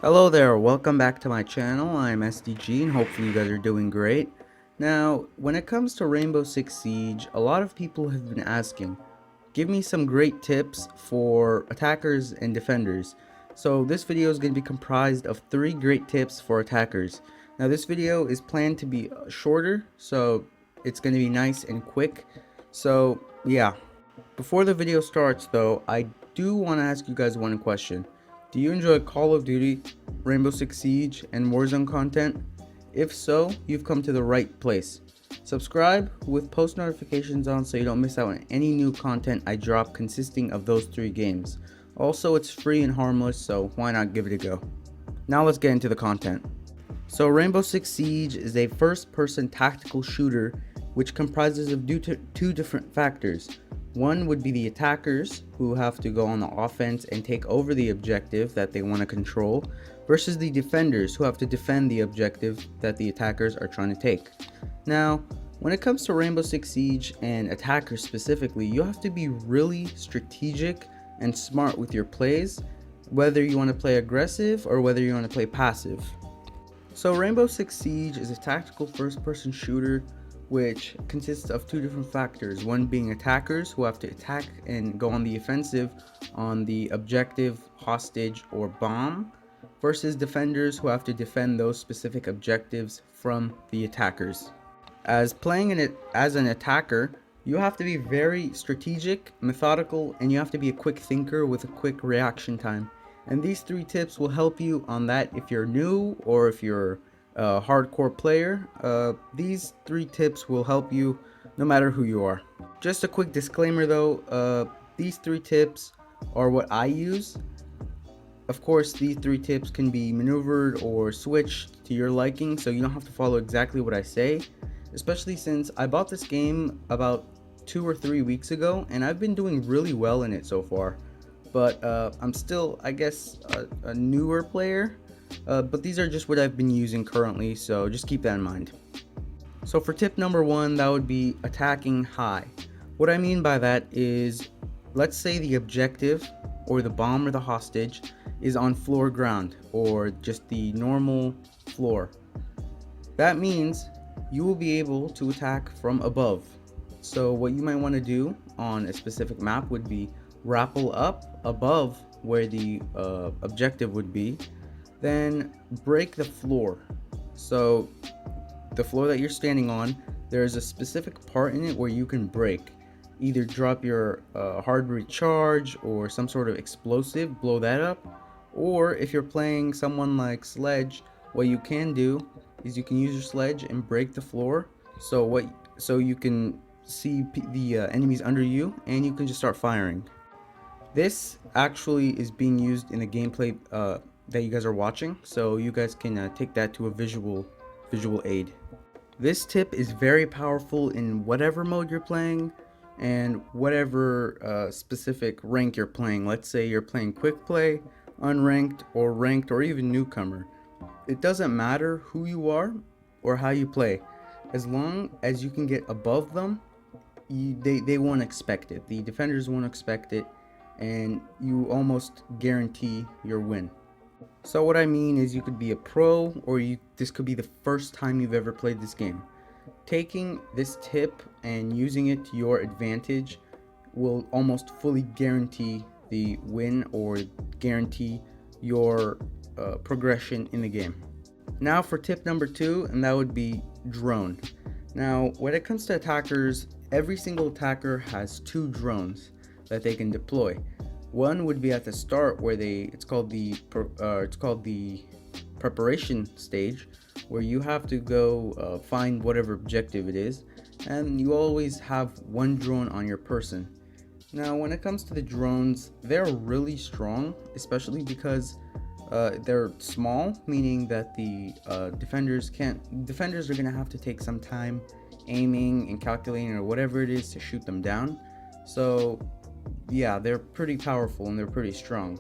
Hello there, welcome back to my channel. I'm SDG and hopefully you guys are doing great. Now, when it comes to Rainbow Six Siege, a lot of people have been asking, give me some great tips for attackers and defenders. So this video is going to be comprised of 3 great tips for attackers. Now this video is planned to be shorter, so it's going to be nice and quick. So yeah, before the video starts though, I do want to ask you guys one question. Do you enjoy Call of Duty, Rainbow Six Siege, and Warzone content? If so, you've come to the right place. Subscribe with post notifications on so you don't miss out on any new content I drop consisting of those 3 games. Also, it's free and harmless, so why not give it a go? Now let's get into the content. So Rainbow Six Siege is a first-person tactical shooter which comprises of two different factors. One would be the attackers, who have to go on the offense and take over the objective that they want to control, versus the defenders, who have to defend the objective that the attackers are trying to take. Now, when it comes to Rainbow Six Siege and attackers specifically, you have to be really strategic and smart with your plays, whether you want to play aggressive or whether you want to play passive. So Rainbow Six Siege is a tactical first-person shooter which consists of 2 different factors, one being attackers who have to attack and go on the offensive on the objective, hostage, or bomb, versus defenders who have to defend those specific objectives from the attackers. As playing as an attacker, you have to be very strategic, methodical, and you have to be a quick thinker with a quick reaction time. And these 3 tips will help you on that if you're new or if you're a hardcore player. These 3 tips will help you no matter who you are. Just a quick disclaimer though, these 3 tips are what I use. Of course, these 3 tips can be maneuvered or switched to your liking, so you don't have to follow exactly what I say, especially since I bought this game about 2 or 3 weeks ago and I've been doing really well in it so far. But I'm still, I guess, a newer player, but these are just what I've been using currently, so just keep that in mind. So for tip number 1, that would be attacking high. What I mean by that is, let's say the objective or the bomb or the hostage is on floor ground or just the normal floor. That means you will be able to attack from above. So what you might want to do on a specific map would be rappel up above where the objective would be, then break the floor. So the floor that you're standing on, there's a specific part in it where you can break. Either drop your hard recharge or some sort of explosive, blow that up, or if you're playing someone like Sledge, what you can do is you can use your sledge and break the floor so you can see the enemies under you and you can just start firing. This actually is being used in the gameplay that you guys are watching, so you guys can take that to a visual aid. This tip is very powerful in whatever mode you're playing and whatever specific rank you're playing. Let's say you're playing quick play, unranked, or ranked, or even newcomer. It doesn't matter who you are or how you play. As long as you can get above them, they won't expect it. The defenders won't expect it, and you almost guarantee your win. So what I mean is you could be a pro, or this could be the first time you've ever played this game. Taking this tip and using it to your advantage will almost fully guarantee the win or guarantee your progression in the game. Now for tip number 2, and that would be drone. Now when it comes to attackers, every single attacker has 2 drones that they can deploy. One would be at the start where it's called the preparation stage, where you have to go find whatever objective it is, and you always have 1 drone on your person. Now when it comes to the drones, they're really strong, especially because they're small, meaning that the defenders are gonna have to take some time aiming and calculating or whatever it is to shoot them down. So yeah, they're pretty powerful and they're pretty strong.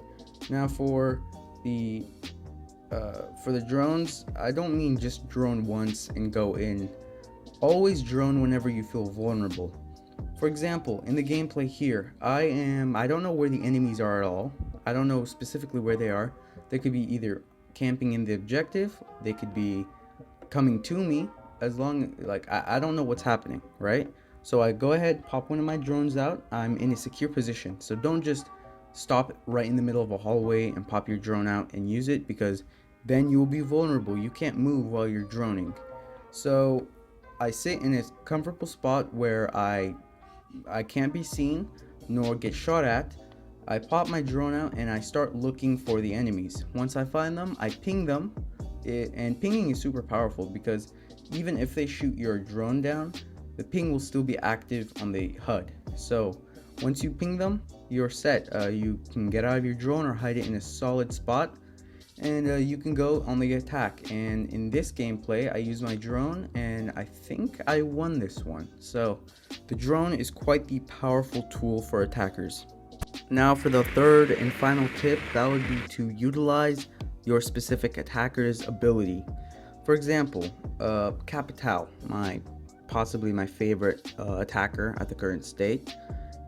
Now for the drones, I don't mean just drone once and go in. Always drone whenever you feel vulnerable. For example, in the gameplay here, I don't know where the enemies are at all. I don't know specifically where they are. They could be either camping in the objective, they could be coming to me, as long like I don't know what's happening, right? So I go ahead, pop one of my drones out. I'm in a secure position, so don't just stop right in the middle of a hallway and pop your drone out and use it, because then you will be vulnerable. You can't move while you're droning. So I sit in a comfortable spot where I can't be seen nor get shot at. I pop my drone out and I start looking for the enemies. Once I find them, I ping them. And pinging is super powerful, because even if they shoot your drone down, the ping will still be active on the HUD. So once you ping them, you're set. You can get out of your drone or hide it in a solid spot, and you can go on the attack. And in this gameplay, I use my drone, and I think I won this one. So the drone is quite the powerful tool for attackers. Now for the third and final tip, that would be to utilize your specific attacker's ability. For example, Capital, possibly my favorite attacker at the current state.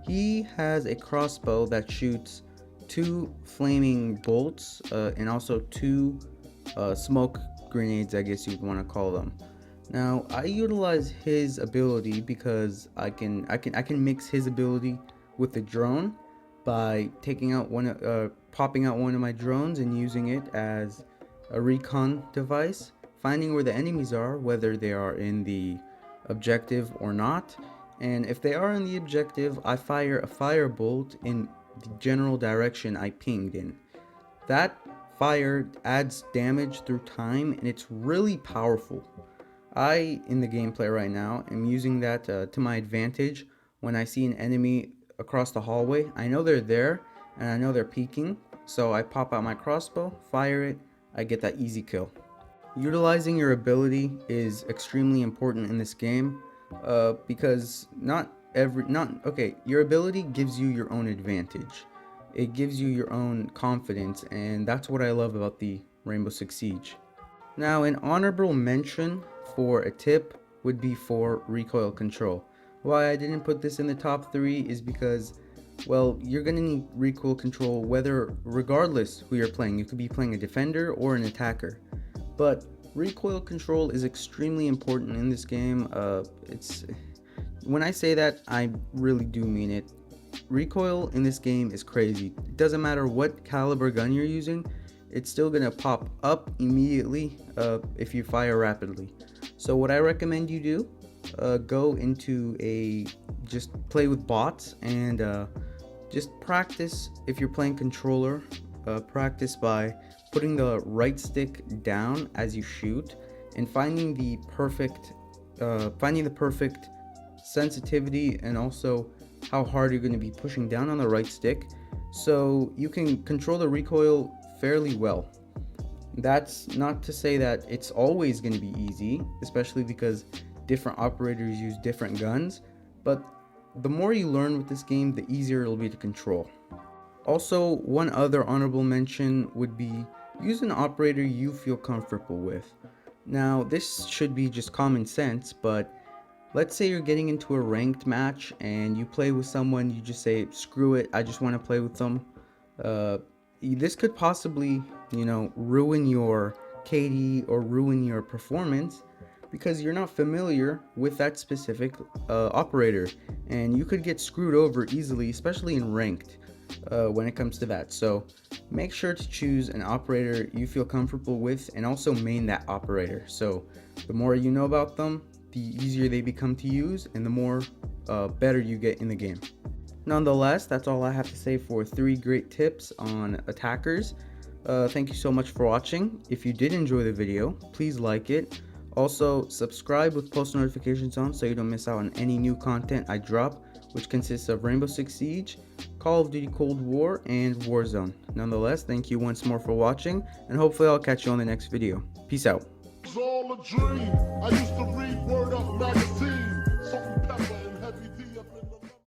He has a crossbow that shoots 2 flaming bolts and also 2 smoke grenades, I guess you'd want to call them. Now I utilize his ability because I can mix his ability with the drone by taking out popping out one of my drones and using it as a recon device, finding where the enemies are, whether they are in the objective or not. And if they are in the objective, I fire a firebolt in the general direction I pinged in. That fire adds damage through time, and it's really powerful. In the gameplay right now, am using that to my advantage. When I see an enemy across the hallway, I know they're there and I know they're peeking, so I pop out my crossbow, fire it, I get that easy kill. Utilizing your ability is extremely important in this game, because your ability gives you your own advantage. It gives you your own confidence, and that's what I love about the Rainbow Six Siege. Now, an honorable mention for a tip would be for recoil control. Why I didn't put this in the top 3 is because, well, you're gonna need recoil control regardless who you're playing. You could be playing a defender or an attacker. But recoil control is extremely important in this game. When I say that, I really do mean it. Recoil in this game is crazy. It doesn't matter what caliber gun you're using, it's still gonna pop up immediately if you fire rapidly. So what I recommend you do, just play with bots and just practice. If you're playing controller, practice by putting the right stick down as you shoot and finding the perfect sensitivity, and also how hard you're going to be pushing down on the right stick, so you can control the recoil fairly well. That's not to say that it's always going to be easy, especially because different operators use different guns, but the more you learn with this game, the easier it'll be to control. Also, one other honorable mention would be use an operator you feel comfortable with. Now, this should be just common sense, but let's say you're getting into a ranked match and you play with someone, you just say, screw it, I just want to play with them. This could possibly, ruin your KD or ruin your performance, because you're not familiar with that specific operator, and you could get screwed over easily, especially in ranked when it comes to that. So make sure to choose an operator you feel comfortable with, and also main that operator. So the more you know about them, the easier they become to use, and the more better you get in the game. Nonetheless, that's all I have to say for 3 great tips on attackers. Thank you so much for watching. If you did enjoy the video, please like it. Also, subscribe with post notifications on so you don't miss out on any new content I drop, which consists of Rainbow Six Siege, Call of Duty Cold War, and Warzone. Nonetheless, thank you once more for watching, and hopefully I'll catch you on the next video. Peace out. It's all a dream. I used to read Word Up magazine.